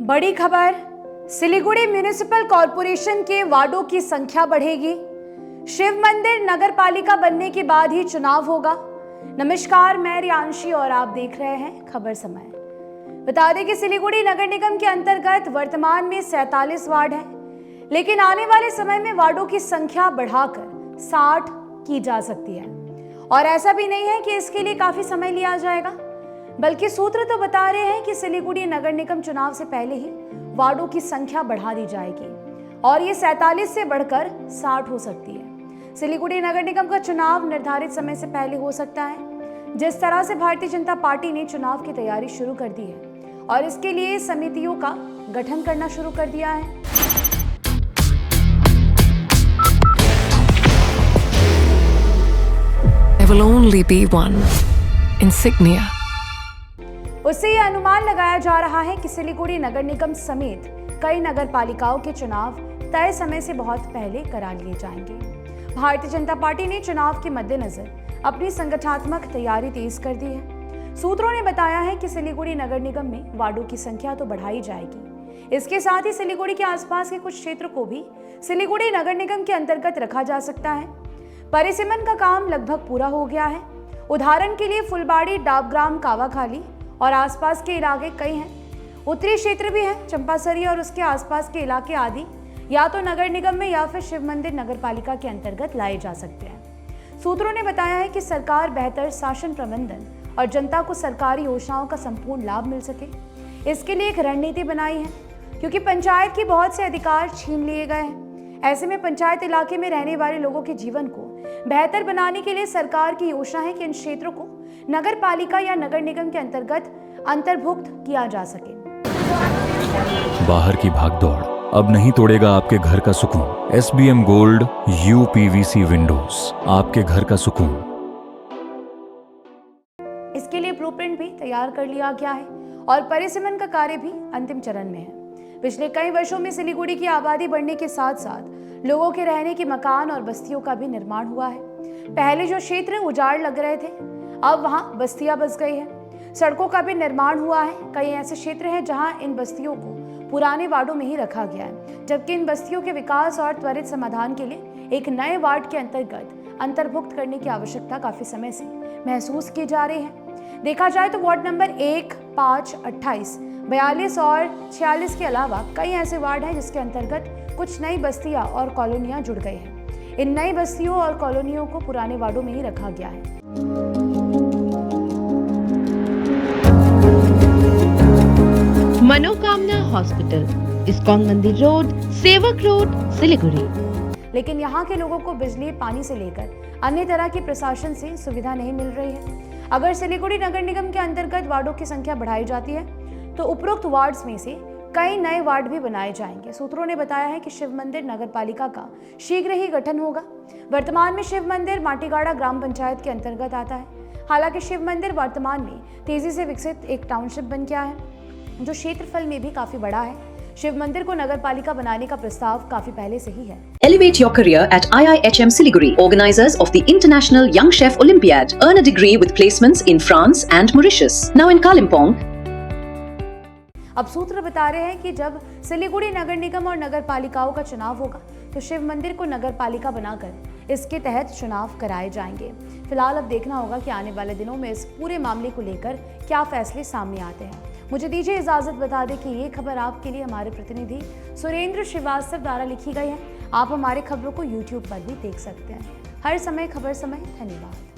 बड़ी खबर, Siliguri municipal corporation के वार्डों की संख्या बढ़ेगी। शिव मंदिर नगर पालिका बनने के बाद ही चुनाव होगा। नमस्कार, मैं रियांशी और आप देख रहे हैं खबर समय। बता दें कि सिलीगुड़ी नगर निगम के अंतर्गत वर्तमान में 47 वार्ड हैं, लेकिन आने वाले समय में वार्डों की संख्या बढ़ाकर 60 की जा सकती है। और ऐसा भी नहीं है कि इसके लिए काफी समय लिया जाएगा, बल्कि सूत्र तो बता रहे हैं कि सिलीगुड़ी नगर निगम चुनाव से पहले ही वार्डों की संख्या बढ़ा दी जाएगी और ये 47 से बढ़कर 60 हो सकती है। सिलीगुड़ी नगर निगम का चुनाव निर्धारित समय से पहले हो सकता है। जिस तरह से भारतीय जनता पार्टी ने चुनाव की तैयारी शुरू कर दी है और इसके लिए समितियों का गठन करना शुरू कर दिया है। There will only be one insignia. उससे यह अनुमान लगाया जा रहा है कि सिलीगुड़ी नगर निगम समेत कई नगर पालिकाओं के चुनाव तय समय से बहुत पहले करा लिए जाएंगे। भारतीय जनता पार्टी ने चुनाव के मद्देनजर अपनी संगठनात्मक तैयारी तेज कर दी है। सूत्रों ने बताया है कि सिलीगुड़ी नगर निगम में वार्डों की संख्या तो बढ़ाई जाएगी, इसके साथ ही सिलीगुड़ी के आसपास के कुछ क्षेत्रों को भी सिलीगुड़ी नगर निगम के अंतर्गत रखा जा सकता है। परिसीमन का काम लगभग पूरा हो गया है। उदाहरण के लिए फुलबाड़ी, डाबग्राम, कावाखाली और आसपास के इलाके कई हैं। उत्तरी क्षेत्र भी है, चंपासरी और उसके आसपास के इलाके आदि या तो नगर निगम में या फिर शिव मंदिर नगर पालिका के अंतर्गत लाए जा सकते हैं। सूत्रों ने बताया है कि सरकार बेहतर शासन प्रबंधन और जनता को सरकारी योजनाओं का संपूर्ण लाभ मिल सके, इसके लिए एक रणनीति बनाई है। क्योंकि पंचायत के बहुत से अधिकार छीन लिए गए हैं, ऐसे में पंचायत इलाके में रहने वाले लोगों के जीवन को बेहतर बनाने के लिए सरकार की योजना है कि इन क्षेत्रों को नगर पालिका या नगर निगम के अंतर्गत अंतर्भुक्त किया जा सके। बाहर की भागदौड़ अब नहीं तोड़ेगा आपके घर का सुकून। SBM गोल्ड UPVC विंडोज, आपके घर का सुकून। इसके लिए ब्लूप्रिंट भी तैयार कर लिया गया है और परिसीमन का कार्य भी अंतिम चरण में है। पिछले कई वर्षों में सिलीगुड़ी की आबादी बढ़ने के साथ साथ लोगों के रहने के मकान और बस्तियों का भी निर्माण हुआ है। पहले जो क्षेत्र उजाड़ लग रहे थे, अब वहां बस्तियां बस गई है। सड़कों का भी निर्माण हुआ है। कई ऐसे क्षेत्र हैं जहां इन बस्तियों को पुराने वार्डों में ही रखा गया है, जबकि इन बस्तियों के विकास और त्वरित समाधान के लिए एक नए वार्ड के अंतर्गत अंतर्भुक्त करने की आवश्यकता काफी समय से महसूस की जा रही है। देखा जाए तो वार्ड नंबर 1, 5, 28, 42 और 46 के अलावा कई ऐसे वार्ड हैं जिसके अंतर्गत कुछ नई बस्तियां और कॉलोनियां जुड़ गई हैं। इन नई बस्तियों और कॉलोनियों को पुराने वार्डों में ही रखा गया है। मनोकामना हॉस्पिटल, इस्कॉन मंदिर रोड, सेवक रोड, सिलीगुड़ी। लेकिन यहाँ के लोगों को बिजली, पानी से लेकर अन्य तरह की प्रशासन से सुविधा नहीं मिल रही है। अगर सिलीगुड़ी नगर निगम के अंतर्गत वार्डों की संख्या बढ़ाई जाती है तो उपरोक्त वार्ड्स में से कई नए वार्ड भी बनाए जाएंगे। सूत्रों ने बताया है कि शिव मंदिर नगर पालिका का शीघ्र ही गठन होगा। वर्तमान में शिव मंदिर माटीगाड़ा ग्राम पंचायत के अंतर्गत आता है। हालांकि शिव मंदिर वर्तमान में तेजी से विकसित एक टाउनशिप बन गया है, जो क्षेत्रफल में भी काफी बड़ा है। शिव मंदिर को नगर पालिका बनाने का प्रस्ताव काफी पहले से ही है। Elevate your career at IIHM Siliguri, organizers of the International Young Chef Olympiad. Earn a degree with placements in France and Mauritius. Now in Kalimpong. अब सूत्र बता रहे हैं कि जब सिलीगुड़ी नगर निगम और नगर पालिकाओं का चुनाव होगा तो शिव मंदिर को नगर पालिका बनाकर इसके तहत चुनाव कराए जाएंगे। फिलहाल अब देखना होगा कि आने वाले दिनों में इस पूरे मामले को लेकर क्या फैसले सामने आते हैं। मुझे दीजिए इजाजत, बता दें कि ये खबर आपके लिए हमारे प्रतिनिधि सुरेंद्र श्रीवास्तव द्वारा लिखी गई है। आप हमारे खबरों को YouTube पर भी देख सकते हैं। हर समय खबर समय। धन्यवाद।